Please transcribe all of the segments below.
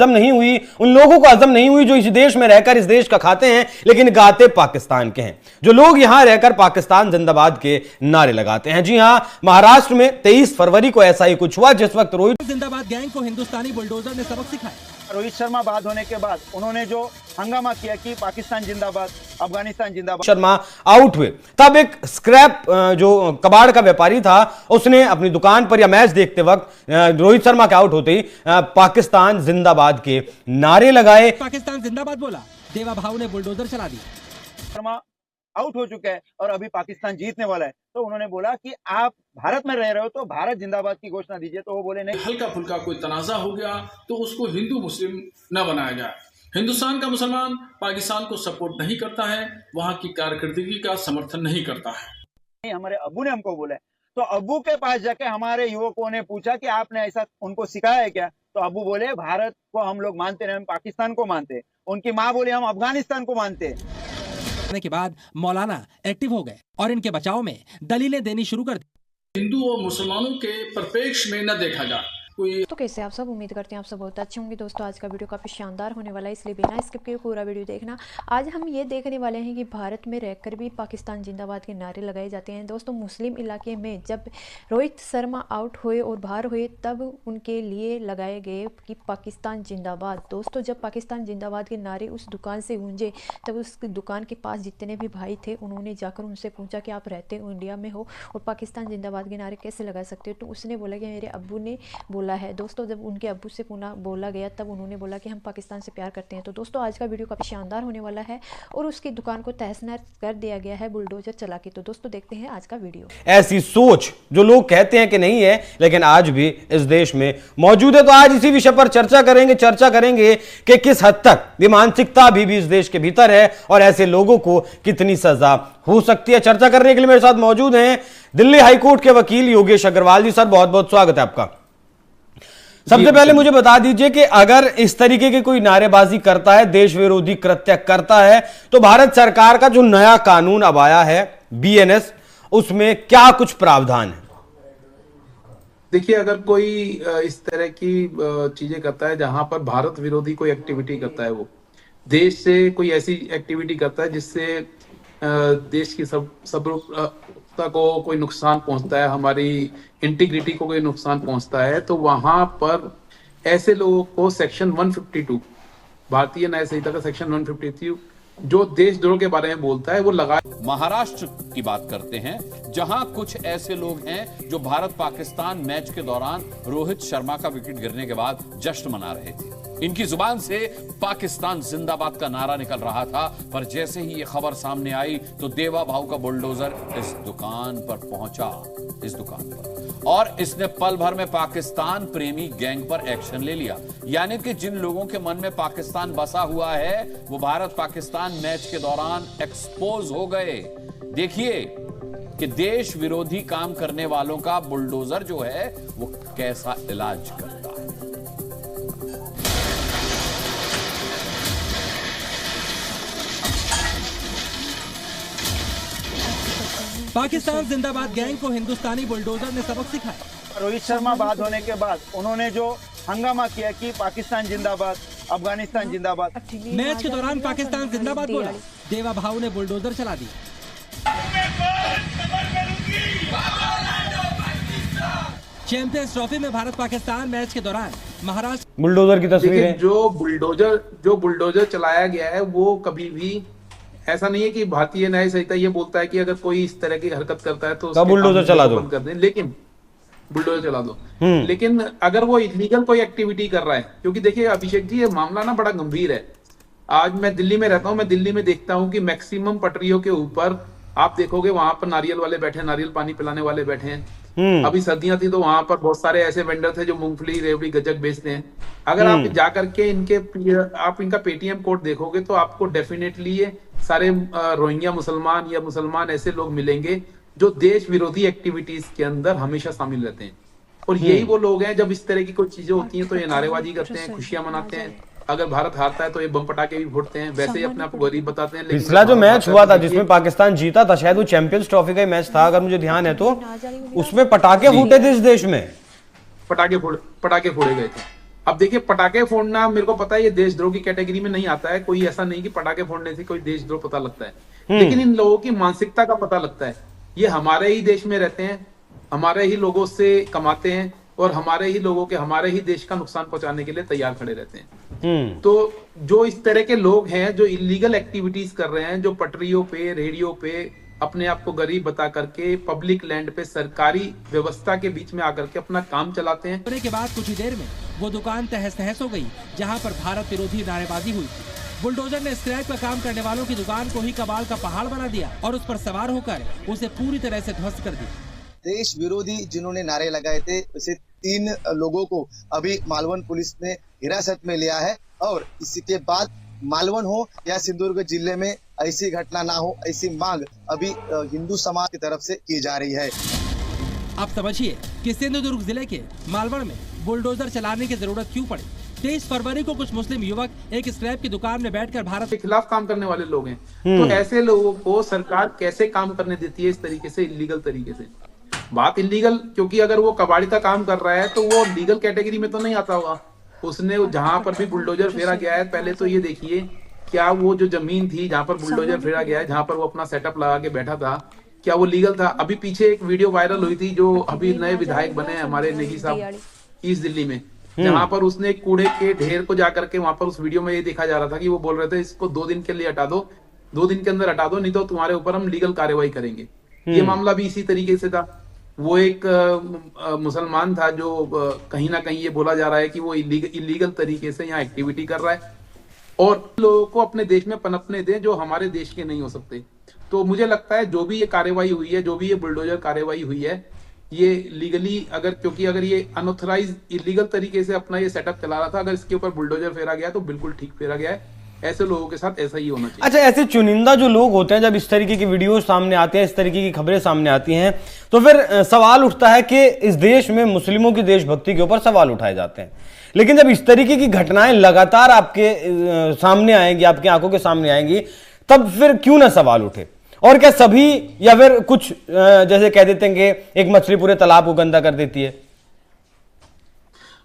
हजम नहीं हुई, उन लोगों को हजम नहीं हुई जो इस देश में रहकर इस देश का खाते हैं लेकिन गाते पाकिस्तान के हैं, जो लोग यहां रहकर पाकिस्तान जिंदाबाद के नारे लगाते हैं। जी हां, महाराष्ट्र में 23 फरवरी को ऐसा ही कुछ हुआ जिस वक्त रोहित जिंदाबाद गैंग को हिंदुस्तानी बुलडोजर ने सबक सिखाया। रोहित शर्मा बाद होने के बाद उन्होंने जो हंगामा किया कि पाकिस्तान जिंदाबाद, अफगानिस्तान जिंदाबाद, शर्मा आउट हुए, तब एक स्क्रैप जो कबाड़ का व्यापारी था उसने अपनी दुकान पर या मैच देखते वक्त रोहित शर्मा के आउट होते ही पाकिस्तान जिंदाबाद के नारे लगाए। पाकिस्तान जिंदाबाद बोला, देवा भाऊ ने बुलडोजर चला दी। शर्मा आउट हो चुका है और अभी पाकिस्तान जीतने वाला है, तो उन्होंने बोला कि आप भारत में रह रहे हो तो भारत जिंदाबाद की घोषणा दीजिए। तो वो बोले नहीं, हल्का फुल्का कोई तनाजा हो गया तो उसको हिंदू मुस्लिम न बनाया जाए। हिंदुस्तान का मुसलमान पाकिस्तान को सपोर्ट नहीं करता है, वहां की कारकर्दगी का समर्थन नहीं करता है। नहीं, हमारे अब्बू ने हमको बोला है। तो अब्बू के पास जाके हमारे युवकों ने पूछा कि आपने ऐसा उनको सिखाया है क्या? तो अब्बू बोले भारत को हम लोग मानते नहीं, हम पाकिस्तान को मानते हैं। उनकी माँ बोली हम अफगानिस्तान को मानते हैं। के बाद मौलाना एक्टिव हो गए और इनके बचाव में दलीलें देनी शुरू कर दी। हिंदू और मुसलमानों के परिप्रेक्ष्य में न देखा जाए। तो कैसे आप सब, उम्मीद करते हैं आप सब बहुत अच्छे होंगे। दोस्तों आज का वीडियो काफ़ी शानदार होने वाला है, इसलिए बिना स्किप किए पूरा वीडियो देखना। आज हम ये देखने वाले हैं कि भारत में रहकर भी पाकिस्तान जिंदाबाद के नारे लगाए जाते हैं। दोस्तों मुस्लिम इलाके में जब रोहित शर्मा आउट हुए और बाहर हुए तब उनके लिए लगाए गए कि पाकिस्तान जिंदाबाद। दोस्तों जब पाकिस्तान जिंदाबाद के नारे उस दुकान से गूंजे तब उस दुकान के पास जितने भी भाई थे उन्होंने जाकर उनसे पूछा कि आप रहते हो इंडिया में हो और पाकिस्तान जिंदाबाद के नारे कैसे लगा सकते हो? तो उसने बोला कि मेरे अब्बू ने बोला है। दोस्तों जब उनके अब्बू से बोला गया तब उन्होंने बोला कि हम पाकिस्तान से प्यार करते हैं। तो दोस्तों आज का वीडियो काफ़ी शानदार होने वाला है और उसकी दुकान को तहस नहस कर दिया गया है बुलडोजर चला के। तो दोस्तों देखते हैं आज का वीडियो। ऐसी सोच जो लोग कहते हैं कि नहीं है लेकिन आज भी इस देश में मौजूद है। तो आज इसी विषय पर चर्चा करेंगे कि किस हद तक ये मानसिकता भी इस देश के भीतर है और ऐसे लोगों को कितनी सजा हो सकती है। चर्चा करने के लिए मेरे साथ मौजूद हैं दिल्ली हाईकोर्ट के वकील योगेश अग्रवाल जी। सर बहुत बहुत स्वागत है आपका। सबसे पहले मुझे बता दीजिए कि अगर इस तरीके की कोई नारेबाजी करता है, देश विरोधी कृत्य करता है, तो भारत सरकार का जो नया कानून अब आया है बीएनएस, उसमें क्या कुछ प्रावधान है? देखिए, अगर कोई इस तरह की चीजें करता है जहां पर भारत विरोधी कोई एक्टिविटी करता है, वो देश से कोई ऐसी एक्टिविटी करता है जिससे देश की सबरूपता को कोई नुकसान पहुंचता है, हमारी इंटीग्रिटी को कोई नुकसान पहुंचता है, तो वहां पर ऐसे लोगों को सेक्शन 152 भारतीय न्याय संहिता का सेक्शन 152 जो देशद्रोह के बारे में बोलता है वो लगा। महाराष्ट्र की बात करते हैं जहां कुछ ऐसे लोग हैं जो भारत पाकिस्तान मैच के दौरान रोहित शर्मा का विकेट गिरने के बाद जश्न मना रहे थे। इनकी जुबान से पाकिस्तान जिंदाबाद का नारा निकल रहा था, पर जैसे ही ये खबर सामने आई तो देवा भाऊ का बुलडोजर इस दुकान पर पहुंचा, इस दुकान पर, और इसने पल भर में पाकिस्तान प्रेमी गैंग पर एक्शन ले लिया। यानी कि जिन लोगों के मन में पाकिस्तान बसा हुआ है वो भारत पाकिस्तान मैच के दौरान एक्सपोज हो गए। देखिए कि देश विरोधी काम करने वालों का बुलडोजर जो है वो कैसा इलाज करता है। पाकिस्तान जिंदाबाद गैंग को हिंदुस्तानी बुलडोजर ने सबक सिखाया। रोहित शर्मा बाद होने के बाद उन्होंने जो हंगामा किया कि पाकिस्तान जिंदाबाद, अफगानिस्तान जिंदाबाद, मैच के दौरान पाकिस्तान जिंदाबाद बोला, देवा भाऊ ने बुलडोजर चला दी। चैंपियंस ट्रॉफी में भारत पाकिस्तान मैच के दौरान महाराष्ट्र बुलडोजर की तस्वीरें। जो बुलडोजर चलाया गया है वो कभी भी ऐसा नहीं है कि भारतीय न्याय संहिता ये बोलता है कि अगर कोई इस तरह की हरकत करता है तो बुलडोजर चला दो, कर दें, लेकिन बुलडोजर चला दो। लेकिन अगर वो इलीगल कोई एक्टिविटी कर रहा है, क्योंकि देखिए अभिषेक जी ये मामला ना बड़ा गंभीर है। आज मैं दिल्ली में रहता हूँ, मैं दिल्ली में देखता हूँ कि मैक्सिमम पटरियों के ऊपर आप देखोगे वहां पर नारियल वाले बैठे हैं, नारियल पानी पिलाने वाले बैठे हैं। अभी सर्दियां थी तो वहां पर बहुत सारे ऐसे वेंडर थे जो मूंगफली, रेवड़ी, गज्जक बेचते हैं। अगर आप जाकर के आप इनका पेटीएम कोड देखोगे तो आपको डेफिनेटली ये सारे रोहिंग्या मुसलमान या मुसलमान ऐसे लोग मिलेंगे जो देश विरोधी एक्टिविटीज के अंदर हमेशा शामिल रहते हैं। और यही वो लोग हैं जब इस तरह की कोई चीजें होती हैं तो ये नारेबाजी करते हैं, खुशियां मनाते हैं। अगर भारत हारता है तो ये बम पटाखे भी फोड़ते हैं, वैसे ही अपने आप को गरीब बताते हैं। पिछला जो मैच हुआ था जिसमें पाकिस्तान जीता था, शायद वो चैंपियंस ट्रॉफी का ही मैच था अगर मुझे ध्यान है, तो उसमें पटाखे फूटे थे इस देश में, पटाखे फोड़े गए थे। अब देखिए, पटाखे फोड़ना मेरे को पता है ये देशद्रोह की कैटेगरी में नहीं आता है, कोई ऐसा नहीं कि पटाखे फोड़ने से कोई देशद्रोह पता लगता है, लेकिन इन लोगों की मानसिकता का पता लगता है। ये हमारे ही देश में रहते हैं, हमारे ही लोगों से कमाते हैं और हमारे ही लोगों के, हमारे ही देश का नुकसान पहुंचाने के लिए तैयार खड़े रहते हैं। तो जो इस तरह के लोग हैं जो इलीगल एक्टिविटीज कर रहे हैं, जो पटरियों पे, रेडियो पे अपने आप को गरीब बता करके पब्लिक लैंड पे सरकारी व्यवस्था के बीच में आकर के अपना काम चलाते हैं। होने के बाद कुछ ही देर में वो दुकान तहस तहस हो गई जहां पर भारत विरोधी नारेबाजी हुई थी। बुलडोजर ने स्क्रैप का काम करने वालों की दुकान को ही कबाड़ का पहाड़ बना दिया और उस पर सवार होकर उसे पूरी तरह से ध्वस्त कर दिया। देश विरोधी जिन्होंने नारे लगाए थे, उसे 3 लोगों को अभी मालवन पुलिस ने हिरासत में लिया है और इसके बाद मालवन हो या सिंधुदुर्ग जिले में ऐसी घटना ना हो, ऐसी मांग अभी हिंदू समाज की तरफ से की जा रही है। आप समझिए कि सिंधुदुर्ग जिले के मालवन में बुलडोजर चलाने की जरूरत क्यों पड़ी। 23 फरवरी को कुछ मुस्लिम युवक एक स्क्रैप की दुकान में बैठकर भारत के खिलाफ काम करने वाले लोग हैं, तो ऐसे लोगों को सरकार कैसे काम करने देती है इस तरीके से, इलीगल तरीके से। बात इलीगल, क्योंकि अगर वो कबाड़ी का काम कर रहा है तो वो लीगल कैटेगरी में तो नहीं आता होगा। उसने जहां पर भी बुलडोजर फेरा गया है, पहले तो ये देखिए क्या वो जो जमीन थी जहां पर बुलडोजर फेरा गया है, जहां पर वो अपना सेटअप लगा के बैठा था, क्या वो लीगल था? अभी पीछे एक वीडियो वायरल हुई थी जो अभी नए विधायक बने हैं हमारे नेगी साहब ईस्ट दिल्ली में, जहां पर उसने कूड़े के ढेर को जाकर के, वहां पर उस वीडियो में ये देखा जा रहा था कि वो बोल रहे थे इसको 2 दिन के लिए हटा दो, 2 दिन के अंदर हटा दो, नहीं तो तुम्हारे ऊपर हम लीगल कार्रवाई करेंगे। ये मामला भी इसी तरीके से था। वो एक मुसलमान था जो कहीं ना कहीं ये बोला जा रहा है कि वो इलीगल तरीके से यहाँ एक्टिविटी कर रहा है और लोगों को अपने देश में पनपने दें जो हमारे देश के नहीं हो सकते। तो मुझे लगता है जो भी ये कार्रवाई हुई है, जो भी ये बुलडोजर कार्रवाई हुई है, ये लीगली, क्योंकि अगर ये अनऑथराइज इलीगल तरीके से अपना ये सेटअप चला रहा था, अगर इसके ऊपर बुलडोजर फेरा गया तो बिल्कुल ठीक फेरा गया है। ऐसे लोगों के साथ ऐसा ही होना चाहिए। अच्छा, ऐसे चुनिंदा जो लोग होते हैं, जब इस तरीके की वीडियो सामने आते हैं, इस तरीके की खबरें सामने आती हैं, तो फिर सवाल उठता है कि इस देश में मुस्लिमों की देशभक्ति के ऊपर सवाल उठाए जाते हैं। लेकिन जब इस तरीके की घटनाएं लगातार आपके सामने आएंगी, आपकी आंखों के सामने आएंगी, तब फिर क्यों ना सवाल उठे? और क्या सभी, या फिर कुछ जैसे कह देते हैं कि एक मछली पूरे तालाब को गंदा कर देती है?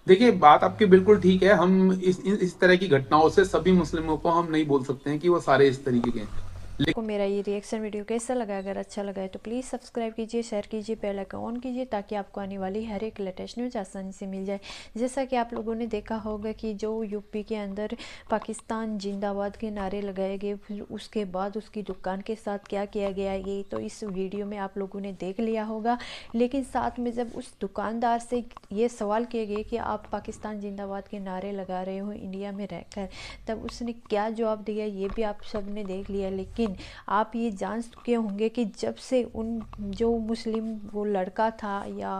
देखिए, बात आपकी बिल्कुल ठीक है। हम इस तरह की घटनाओं से सभी मुस्लिमों को हम नहीं बोल सकते हैं कि वो सारे इस तरीके के हैं। आपको मेरा ये रिएक्शन वीडियो कैसा लगा? अगर अच्छा लगा है तो प्लीज़ सब्सक्राइब कीजिए, शेयर कीजिए, बेल आइकन ऑन कीजिए ताकि आपको आने वाली हर एक लेटेस्ट न्यूज़ आसानी से मिल जाए। जैसा कि आप लोगों ने देखा होगा कि जो यूपी के अंदर पाकिस्तान जिंदाबाद के नारे लगाए गए, फिर उसके बाद उसकी दुकान के साथ क्या किया गया, ये तो इस वीडियो में आप लोगों ने देख लिया होगा। लेकिन साथ में जब उस दुकानदार से ये सवाल किए गए कि आप पाकिस्तान जिंदाबाद के नारे लगा रहे हो इंडिया में रहकर, तब उसने क्या जवाब दिया ये भी आप सब ने देख लिया। लेकिन आप ये जान चुके होंगे कि जब से उन जो मुस्लिम वो लड़का था या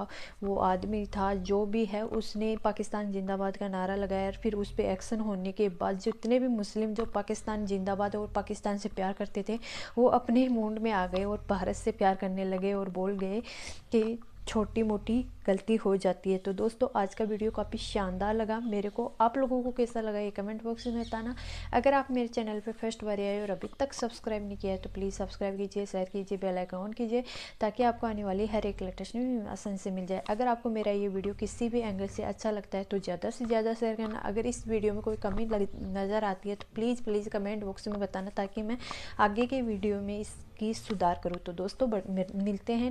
वो आदमी था जो भी है, उसने पाकिस्तान जिंदाबाद का नारा लगाया, फिर उस पर एक्शन होने के बाद जितने भी मुस्लिम जो पाकिस्तान जिंदाबाद और पाकिस्तान से प्यार करते थे वो अपने मूड में आ गए और भारत से प्यार करने लगे और बोल गए कि छोटी मोटी गलती हो जाती है। तो दोस्तों, आज का वीडियो काफ़ी शानदार लगा मेरे को। आप लोगों को कैसा लगा ये कमेंट बॉक्स में बताना। अगर आप मेरे चैनल पे फर्स्ट बार आए और अभी तक सब्सक्राइब नहीं किया है तो प्लीज़ सब्सक्राइब कीजिए, शेयर कीजिए, बेल आइकन ऑन कीजिए ताकि आपको आने वाली हर एक लेटेस्ट न्यूज़ आसानी से मिल जाए। अगर आपको मेरा ये वीडियो किसी भी एंगल से अच्छा लगता है तो ज़्यादा से ज़्यादा शेयर करना। अगर इस वीडियो में कोई कमी नज़र आती है तो प्लीज़ कमेंट बॉक्स में बताना ताकि मैं आगे के वीडियो में इसकी सुधार करूँ। तो दोस्तों, मिलते हैं